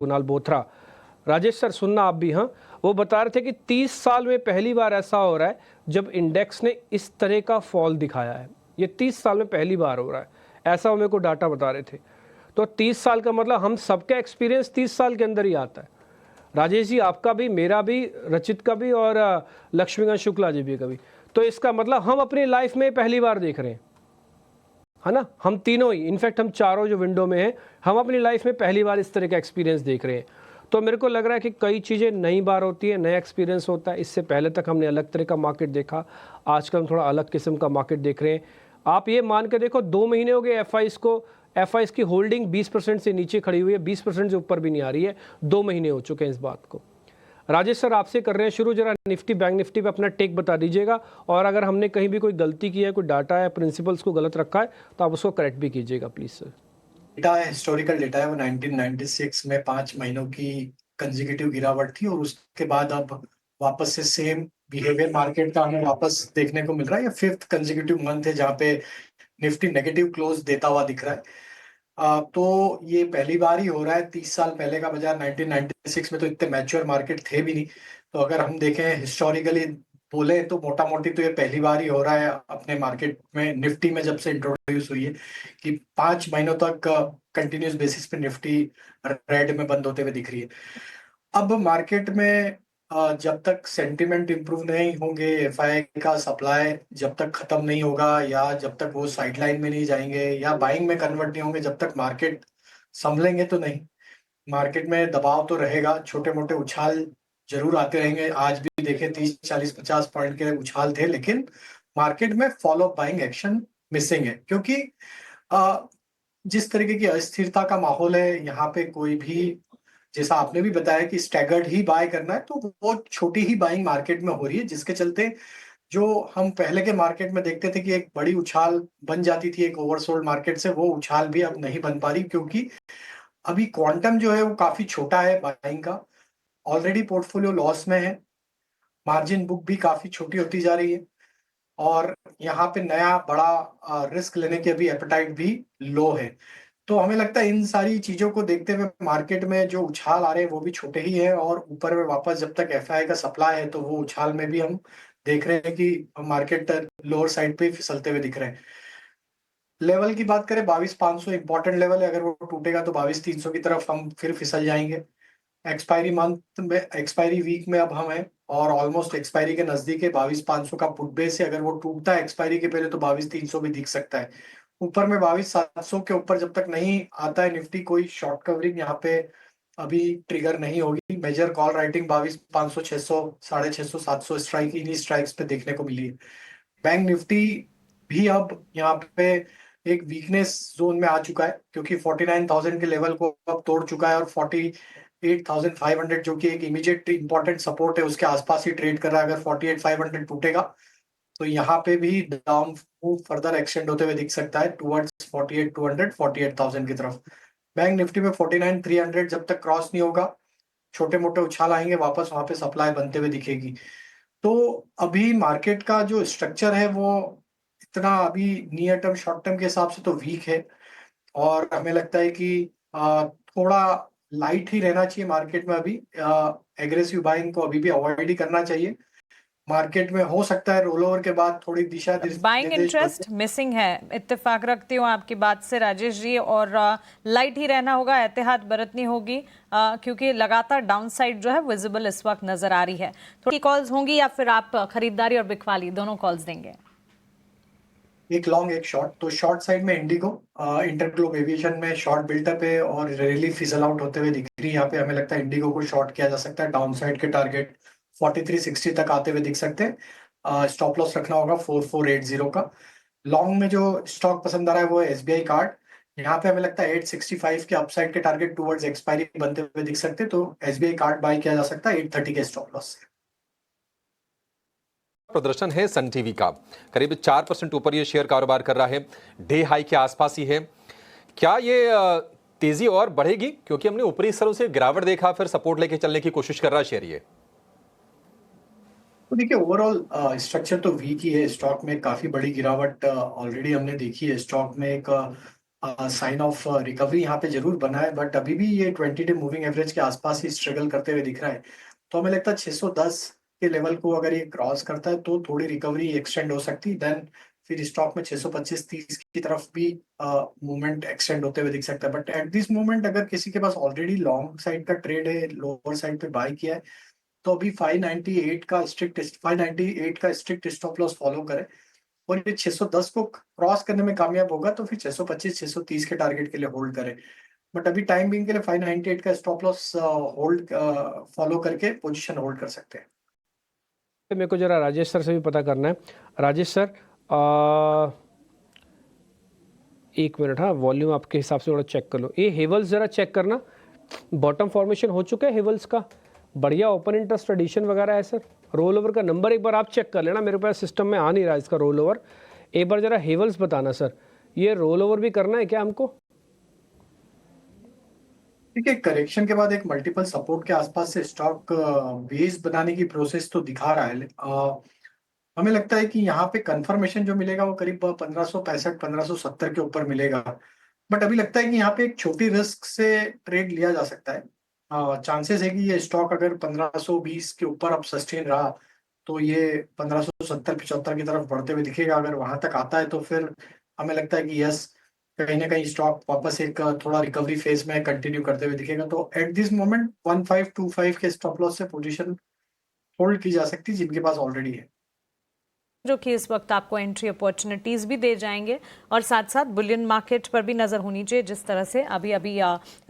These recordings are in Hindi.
कुणाल बोथरा। राजेश सर सुनना आप भी, हाँ, वो बता रहे थे कि 30 साल में पहली बार ऐसा हो रहा है जब इंडेक्स ने इस तरह का फॉल दिखाया है। ये 30 साल में पहली बार हो रहा है, ऐसा मेरे को डाटा बता रहे थे। तो 30 साल का मतलब हम सबका एक्सपीरियंस 30 साल के अंदर ही आता है। राजेश जी आपका भी, मेरा भी, रचित का भी और लक्ष्मीकांत शुक्ला जी भी का भी। तो इसका मतलब हम अपनी लाइफ में पहली बार देख रहे हैं, है ना। हम तीनों ही, इनफैक्ट हम चारों जो विंडो में हैं, हम अपनी लाइफ में पहली बार इस तरह का एक्सपीरियंस देख रहे हैं। तो मेरे को लग रहा है कि कई चीज़ें नई बार होती है, नया एक्सपीरियंस होता है। इससे पहले तक हमने अलग तरह का मार्केट देखा, आजकल हम थोड़ा अलग किस्म का मार्केट देख रहे हैं। आप ये मान के देखो 2 महीने हो गए एफ आई की होल्डिंग 20% से नीचे खड़ी हुई है, 20% से ऊपर भी नहीं आ रही है। 2 महीने हो चुके हैं इस बात को। राजेश सर आपसे कर रहे हैं शुरू, जरा निफ्टी बैंक निफ्टी पे अपना टेक बता दीजिएगा, और अगर हमने कहीं भी कोई गलती की है, कोई डाटा है, प्रिंसिपल्स को गलत रखा है, तो आप उसको करेक्ट भी कीजिएगा प्लीज सर। डेटा है, हिस्टोरिकल डेटा है, वो 1996 में 5 महीनों की कंसेक्यूटिव गिरावट थी, और उसके बाद अब वापस से सेम बिहेवियर मार्केट का हमें वापस देखने को मिल रहा है। ये 5th कंसेक्यूटिव मंथ है जहाँ पे निफ्टी नेगेटिव क्लोज देता हुआ दिख रहा है। तो ये पहली बार ही हो रहा है। 30 साल पहले का बाजार 1996 में तो इतने मैच्योर मार्केट थे भी नहीं। तो अगर हम देखें हिस्टोरिकली बोले तो मोटा मोटी तो ये पहली बार ही हो रहा है अपने मार्केट में, निफ्टी में जब से इंट्रोड्यूस हुई है कि 5 महीनों तक कंटिन्यूस बेसिस पे निफ्टी रेड में बंद होते हुए दिख रही है। अब मार्केट में जब तक सेंटिमेंट इंप्रूव नहीं होंगे, एफआई का सप्लाई जब तक खत्म नहीं होगा, या जब तक वो साइडलाइन में नहीं जाएंगे या बाइंग में कन्वर्ट नहीं होंगे, जब तक मार्केट संभलेंगे तो नहीं। मार्केट में दबाव तो रहेगा, छोटे मोटे उछाल जरूर आते रहेंगे। आज भी देखें 30 40 50 पॉइंट के उछाल थे, लेकिन मार्केट में फॉलो बाइंग एक्शन मिसिंग है, क्योंकि अ, जिस तरीके की अस्थिरता का माहौल है यहाँ पे, कोई भी जैसा आपने भी बताया कि स्टैगर्ड ही बाय करना है, तो वो छोटी ही बाइंग मार्केट में हो रही है, जिसके चलते जो हम पहले के मार्केट में देखते थे कि एक बड़ी उछाल बन जाती थी एक ओवरसोल्ड मार्केट से, वो उछाल भी अब नहीं बन पा रही, क्योंकि अभी क्वांटम जो है वो काफी छोटा है बाइंग का। ऑलरेडी पोर्टफोलियो लॉस में है, मार्जिन बुक भी काफी छोटी होती जा रही है, और यहाँ पे नया बड़ा रिस्क लेने की अभी एपेटाइट भी लो है। तो हमें लगता है इन सारी चीजों को देखते हुए मार्केट में जो उछाल आ रहे हैं वो भी छोटे ही है, और ऊपर में वापस जब तक एफआई का सप्लाई है तो वो उछाल में भी हम देख रहे हैं कि मार्केट लोअर साइड पे फिसलते हुए दिख रहे हैं। लेवल की बात करें 22,500 इंपॉर्टेंट लेवल है, अगर वो टूटेगा तो 22,300 की तरफ हम फिर फिसल जाएंगे। एक्सपायरी मंथ में, एक्सपायरी वीक में अब हम हैं, और ऑलमोस्ट एक्सपायरी के नजदीक है। 22,500 का पुट बेस है, अगर वो टूटता है एक्सपायरी के पहले तो 22,300 भी दिख सकता है। ऊपर में 22,700 के ऊपर जब तक नहीं आता है निफ्टी, कोई शॉर्ट कवरिंग यहाँ पे अभी ट्रिगर नहीं होगी। मेजर कॉल राइटिंग 22,500 600 650 700 स्ट्राइक, इन्हीं स्ट्राइक्स पे देखने को मिली है। बैंक निफ्टी भी अब यहाँ पे एक वीकनेस जोन में आ चुका है, क्योंकि 49,000 के लेवल को अब तोड़ चुका है, और 48,500 जो कि एक इमीडिएट इंपॉर्टेंट सपोर्ट है उसके आसपास ही ट्रेड कर रहा है। अगर 48,500 टूटेगा तो यहाँ पे भी डाउन मूव फर्दर एक्सटेंड होते हुए दिख सकता है टुवर्ड्स 48,200 48,000 की तरफ। बैंक निफ्टी में 49,300 जब तक क्रॉस नहीं होगा, छोटे मोटे उछाल आएंगे, वापस वहां पे सप्लाई बनते हुए दिखेगी। तो अभी मार्केट का जो स्ट्रक्चर है वो इतना अभी नियर टर्म शॉर्ट टर्म के हिसाब से तो वीक है, और हमें लगता है कि थोड़ा लाइट ही रहना चाहिए मार्केट में अभी। एग्रेसिव बाइंग को अभी भी अवॉइड ही करना चाहिए। मार्केट में हो सकता है रोल ओवर के बाद थोड़ी दिशा बाइंग निर्देश इंटरेस्ट मिसिंग है, इत्तेफाक रखती हूँ आपकी बात से राजेश जी, और लाइट ही रहना होगा, एहतियात बरतनी होगी, क्योंकि लगातार डाउन साइड जो है विजिबल इस वक्त नजर आ रही है। थोड़ी कॉल्स होंगी या फिर आप खरीदारी और बिकवाली दोनों कॉल्स देंगे? एक लॉन्ग एक शॉर्ट। तो शॉर्ट साइड में इंडिगो, इंटरग्लोब एविएशन में शॉर्ट बिल्टअप है और रेली फिजल आउट होते हुए दिख रही है। यहाँ पे हमें लगता है इंडिगो को शॉर्ट किया जा सकता है। डाउन साइड के टारगेट 4360 तक आते हुए दिख सकते हैं। स्टॉप लॉस रखना होगा 4480 का। लॉन्ग में जो स्टॉक पसंद आ रहा है वो है एसबीआई कार्ड। यहाँ पे हमें लगता है 865 के अपसाइड के टारगेट टुवर्ड्स एक्सपायरी बनते हुए दिख सकते हैं, तो एसबीआई कार्ड बाय किया जा सकता है 830 के स्टॉप लॉस से। प्रदर्शन है सन टीवी का, करीब 4% ऊपर ये शेयर कारोबार कर रहा है, डे हाई के आसपास ही है। क्या ये तेजी और बढ़ेगी, क्योंकि हमने ऊपरी स्तरों से गिरावट देखा, फिर सपोर्ट लेके चलने की कोशिश कर रहा है शेयर ये? तो देखिए ओवरऑल स्ट्रक्चर तो वीक ही है। स्टॉक में काफी बड़ी गिरावट ऑलरेडी हमने देखी है। स्टॉक में एक साइन ऑफ रिकवरी यहाँ पे जरूर बना है, बट अभी भी ये 20-डे मूविंग एवरेज के आसपास ही स्ट्रगल करते हुए दिख रहा है। तो हमें लगता है 610 के लेवल को अगर ये क्रॉस करता है तो थोड़ी रिकवरी एक्सटेंड हो सकती है, देन फिर स्टॉक में 625-30 की तरफ भी मूवमेंट एक्सटेंड होते हुए दिख सकता है। बट एट दिस मोमेंट अगर किसी के पास ऑलरेडी लॉन्ग साइड का ट्रेड है, लोअर साइड पे बाय किया है, तो अभी 598 का स्ट्रिक्ट स्टॉप लॉस फॉलो करे और ये 610 को क्रॉस करने में कामयाब होगा तो फिर 625-630 के टारगेट के लिए होल्ड करें। बट अभी टाइम बिंग के लिए 598 का स्टॉप लॉस होल्ड फॉलो करके पोजीशन होल्ड कर सकते हैं। मेरे को जरा राजेश सर से भी पता करना है। राजेश सर, एक मिनट, हाँ वॉल्यूम आपके हिसाब से थोड़ा चेक कर लो। ये हेवल्स जरा चेक करना, बॉटम फॉर्मेशन हो चुका है हेवल्स का, बढ़िया ओपन इंटरेस्ट एडिशन वगैरह है सर। रोल ओवर का नंबर एक बार आप चेक कर लेना, मेरे पास सिस्टम में आ नहीं रहा इसका रोल ओवर। एक बार जरा हेवल्स बताना सर, ये रोल ओवर भी करना है क्या हमको? ठीक है, करेक्शन के बाद एक मल्टीपल सपोर्ट के आसपास से स्टॉक बेस बनाने की प्रोसेस तो दिखा रहा है। हमें लगता है कि यहाँ पे कंफर्मेशन जो मिलेगा वो करीब 1565-1570 के ऊपर मिलेगा। बट अभी लगता है कि यहाँ पे एक छोटी रिस्क से ट्रेड लिया जा सकता है। चांसेस है कि ये स्टॉक अगर 1520 के ऊपर अब सस्टेन रहा तो ये 1570-75 की तरफ बढ़ते हुए दिखेगा। अगर वहां तक आता है तो फिर हमें लगता है कि यस, कहीं ना कहीं स्टॉक वापस एक थोड़ा रिकवरी फेज में कंटिन्यू करते हुए दिखेगा। तो एट दिस मोमेंट 1525 के स्टॉप लॉस से पोजीशन होल्ड की जा सकती है जिनके पास ऑलरेडी है, जो कि इस वक्त आपको एंट्री अपॉर्चुनिटीज़ भी दे जाएंगे और साथ साथ बुलियन मार्केट पर भी नज़र होनी चाहिए, जिस तरह से अभी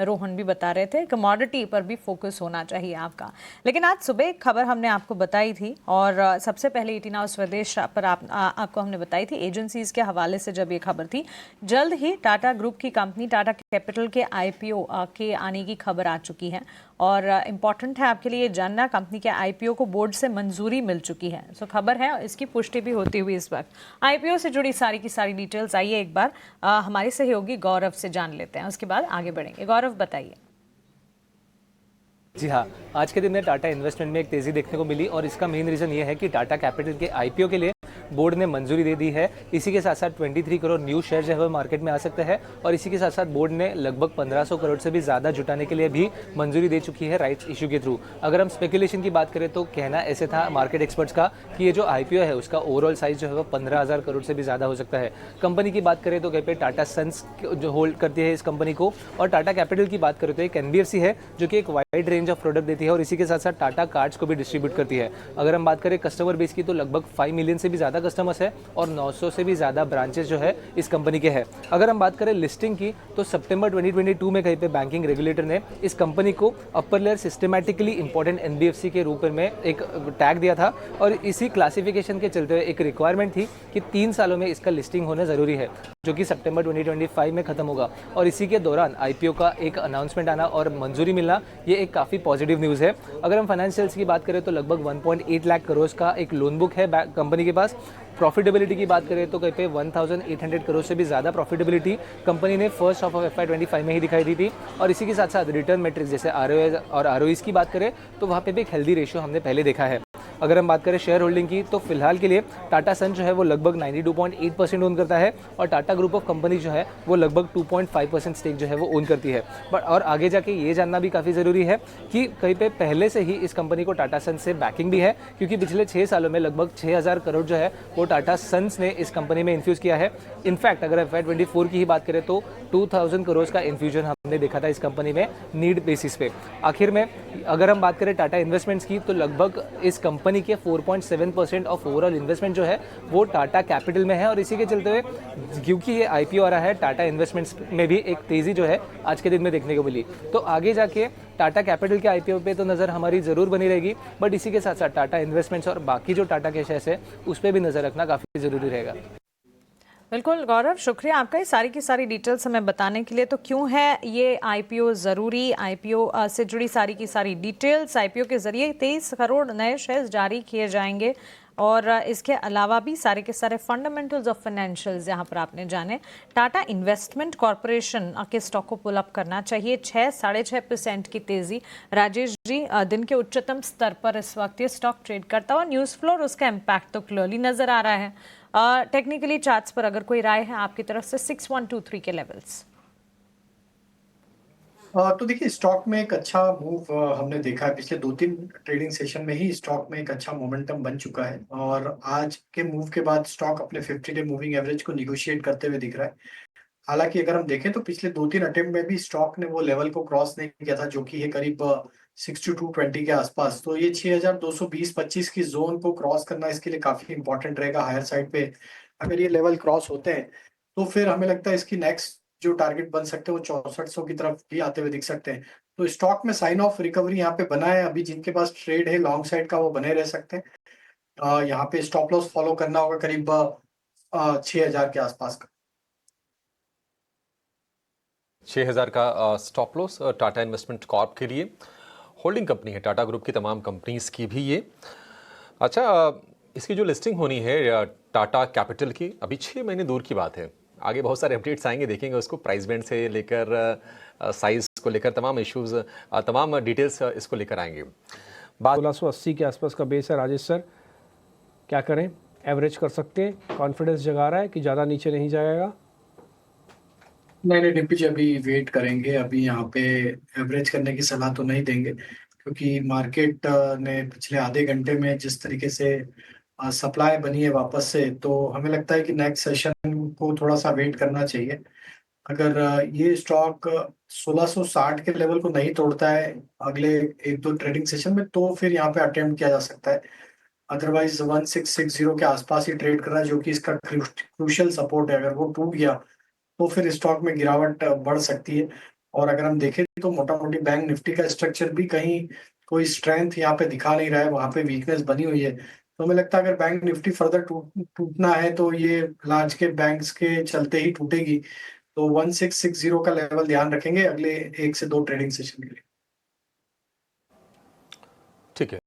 रोहन भी बता रहे थे, कमोडिटी पर भी फोकस होना चाहिए आपका। लेकिन आज सुबह एक खबर हमने आपको बताई थी और सबसे पहले 18 आवर्स स्वदेश पर आपको हमने बताई थी एजेंसीज़ के हवाले से। जब ये खबर थी, जल्द ही टाटा ग्रुप की कंपनी टाटा कैपिटल के IPO के आने की खबर आ चुकी है और इम्पॉर्टेंट है आपके लिए जानना, कंपनी के IPO को बोर्ड से मंजूरी मिल चुकी है। सो खबर है, इसकी पुष्टि भी होती हुई इस वक्त। IPO से जुड़ी सारी की सारी डिटेल्स आइए एक बार हमारे सहयोगी गौरव से जान लेते हैं, उसके बाद आगे बढ़ेंगे। गौरव बताइए। जी हाँ, आज के दिन में टाटा इन्वेस्टमेंट में एक तेज़ी देखने को मिली और इसका मेन रीज़न ये है कि टाटा कैपिटल के IPO के लिए बोर्ड ने मंजूरी दे दी है। इसी के साथ साथ 23 करोड़ न्यू शेयर जो है मार्केट में आ सकते हैं और इसी के साथ साथ बोर्ड ने लगभग 1500 करोड़ से भी ज़्यादा जुटाने के लिए भी मंजूरी दे चुकी है राइट्स इशू के थ्रू। अगर हम स्पेकुलेशन की बात करें तो कहना ऐसे था मार्केट एक्सपर्ट्स का कि ये जो IPO है उसका ओवरऑल साइज जो है वो 15,000 करोड़ से भी ज़्यादा हो सकता है। कंपनी की बात करें तो कहीं पे टाटा सन्स जो होल्ड करती है इस कंपनी को, और टाटा कैपिटल की बात करें तो एक NBFC है जो कि एक वाइड रेंज ऑफ प्रोडक्ट देती है और इसी के साथ साथ टाटा कार्ड्स को भी डिस्ट्रीब्यूट करती है। अगर हम बात करें कस्टमर बेस की तो लगभग 5 मिलियन से भी ज़्यादा कस्टमर्स है और 900 से भी ज़्यादा ब्रांचेस जो है इस कंपनी के हैं। अगर हम बात करें लिस्टिंग की तो सितंबर 2022 में कहीं पे बैंकिंग रेगुलेटर ने इस कंपनी को upper layer systematically important NBFC के रूप में एक टैग दिया था और इसी क्लासिफिकेशन के चलते हुए एक रिक्वायरमेंट थी कि 3 सालों में इसका लिस्टिंग होना ज़रूरी है, जो कि सितंबर 2025 में खत्म होगा। और इसी के दौरान IPO का एक अनाउंसमेंट आना और मंजूरी मिलना, ये एक काफ़ी पॉजिटिव न्यूज़ है। अगर हम फाइनेंशियल्स की बात करें तो लगभग 1.8 लाख करोड़ का एक लोन बुक है कंपनी के पास। प्रॉफिटेबिलिटी की बात करें तो कहीं पे 1800 करोड़ से भी ज़्यादा प्रॉफिटेबिलिटी कंपनी ने फर्स्ट हाफ ऑफ FY25 में ही दिखाई दी थी। और इसी के साथ साथ रिटर्न मैट्रिक्स जैसे ROA और ROEs की बात करें तो वहाँ पे भी एक हेल्दी रेशियो हमने पहले देखा है। अगर हम बात करें शेयर होल्डिंग की तो फिलहाल के लिए टाटा सन जो है वो लगभग 92.8% ओन करता है और टाटा ग्रुप ऑफ कंपनी जो है वो लगभग 2.5% स्टेक जो है वो ओन करती है। बट और आगे जाके ये जानना भी काफ़ी ज़रूरी है कि कहीं पे पहले से ही इस कंपनी को टाटा सन से बैकिंग भी है, क्योंकि पिछले 6 सालों में लगभग 6000 करोड़ जो है वो टाटा सन्स ने इस कंपनी में इन्फ्यूज़ किया है। इनफैक्ट अगर FY24 की ही बात करें तो 2000 करोड़ का इन्फ्यूजन हमने देखा था इस कंपनी में नीड बेसिस पे। आखिर में अगर हम बात करें टाटा इन्वेस्टमेंट्स की तो लगभग इस कंपनी के 4.7% ऑफ ओवरऑल इन्वेस्टमेंट जो है वो टाटा कैपिटल में है और इसी के चलते हुए क्योंकि ये IPO आ रहा है, टाटा इन्वेस्टमेंट्स में भी एक तेज़ी जो है आज के दिन में देखने को मिली। तो आगे जाके टाटा कैपिटल के IPO पे तो नज़र हमारी ज़रूर बनी रहेगी, बट इसी के साथ साथ टाटा इन्वेस्टमेंट्स और बाकी जो टाटा के शेयर्स है उस पर भी नज़र रखना काफ़ी ज़रूरी रहेगा। बिल्कुल गौरव, शुक्रिया आपका ये सारी की सारी डिटेल्स हमें बताने के लिए। तो क्यों है ये IPO ज़रूरी, IPO से जुड़ी सारी की सारी डिटेल्स, IPO के ज़रिए 23 करोड़ नए शेयर्स जारी किए जाएंगे और इसके अलावा भी सारे के सारे फंडामेंटल्स ऑफ फाइनेंशियल्स यहाँ पर आपने जाने। टाटा इन्वेस्टमेंट कॉरपोरेशन के स्टॉक को पुल अप करना चाहिए, 6-6.5% की तेज़ी। राजेश जी, दिन के उच्चतम स्तर पर इस वक्त ये स्टॉक ट्रेड करता हुआ, न्यूज़ फ्लो और उसका इम्पैक्ट तो क्लियरली नज़र आ रहा है। टेक्निकली चार्ट्स पर अगर कोई राय है आपकी तरफ से 6123 के लेवल्स। तो देखिए स्टॉक में एक अच्छा मूव हमने देखा है पिछले 2-3 ट्रेडिंग सेशन में ही स्टॉक में एक अच्छा मोमेंटम बन चुका है और आज के मूव के बाद स्टॉक अपने 50 डे मूविंग एवरेज को निगोशिएट करते हुए दिख रहा है। हालाँकि अगर हम देखें तो पिछले 2-3 अटेम्प्ट में भी स्टॉक ने वो लेवल को क्रॉस नहीं किया था जो कि है करीब 6220 के आसपास। तो ये 6220-25 की ज़ोन को क्रॉस करना इसके लिए काफ़ी इंपॉर्टेंट रहेगा हायर साइड पे। अगर ये लेवल क्रॉस होते हैं, तो फिर हमें लगता है इसकी नेक्स्ट जो टारगेट बन सकते हैं वो 6400 की तरफ भी आते हुए दिख सकते हैं। तो स्टॉक में साइन ऑफ रिकवरी यहाँ पे बना है, अभी जिनके पास ट्रेड है लॉन्ग साइड का वो बने रह सकते हैं। यहाँ पे स्टॉप लॉस फॉलो करना होगा करीब 6000 के आसपास का। 6000 का stop loss Tata investment Corp के लिए। होल्डिंग कंपनी है टाटा ग्रुप की तमाम कंपनीज की भी ये। अच्छा, इसकी जो लिस्टिंग होनी है टाटा कैपिटल की, अभी 6 महीने दूर की बात है। आगे बहुत सारे अपडेट्स आएंगे, देखेंगे उसको प्राइस बैंड से लेकर साइज को लेकर तमाम इश्यूज, तमाम डिटेल्स इसको लेकर आएंगे। 1680 के आसपास का बेस है राजेश सर, क्या करें? एवरेज कर सकते हैं? कॉन्फिडेंस जगा रहा है कि ज़्यादा नीचे नहीं जाएगा? नहीं डिम्पी जी, अभी वेट करेंगे। अभी यहाँ पे एवरेज करने की सलाह तो नहीं देंगे क्योंकि मार्केट ने पिछले आधे घंटे में जिस तरीके से सप्लाई बनी है वापस से, तो हमें लगता है कि नेक्स्ट सेशन को थोड़ा सा वेट करना चाहिए। अगर ये स्टॉक 1660 के लेवल को नहीं तोड़ता है अगले 1-2 ट्रेडिंग सेशन में, तो फिर यहाँ पे अटेम्प्ट किया जा सकता है। अदरवाइज 1660 के आसपास ही ट्रेड कर रहा है जो कि इसका क्रूशियल सपोर्ट है। अगर वो टूट गया तो फिर स्टॉक में गिरावट बढ़ सकती है। और अगर हम देखें तो मोटा मोटी बैंक निफ्टी का स्ट्रक्चर भी कहीं कोई स्ट्रेंथ यहाँ पे दिखा नहीं रहा है, वहां पे वीकनेस बनी हुई है। तो हमें लगता है अगर बैंक निफ्टी फर्दर टूटना है तो ये लार्ज के बैंक्स के चलते ही टूटेगी। तो 1660 का लेवल ध्यान रखेंगे अगले 1 से 2 ट्रेडिंग सेशन के लिए। ठीक है।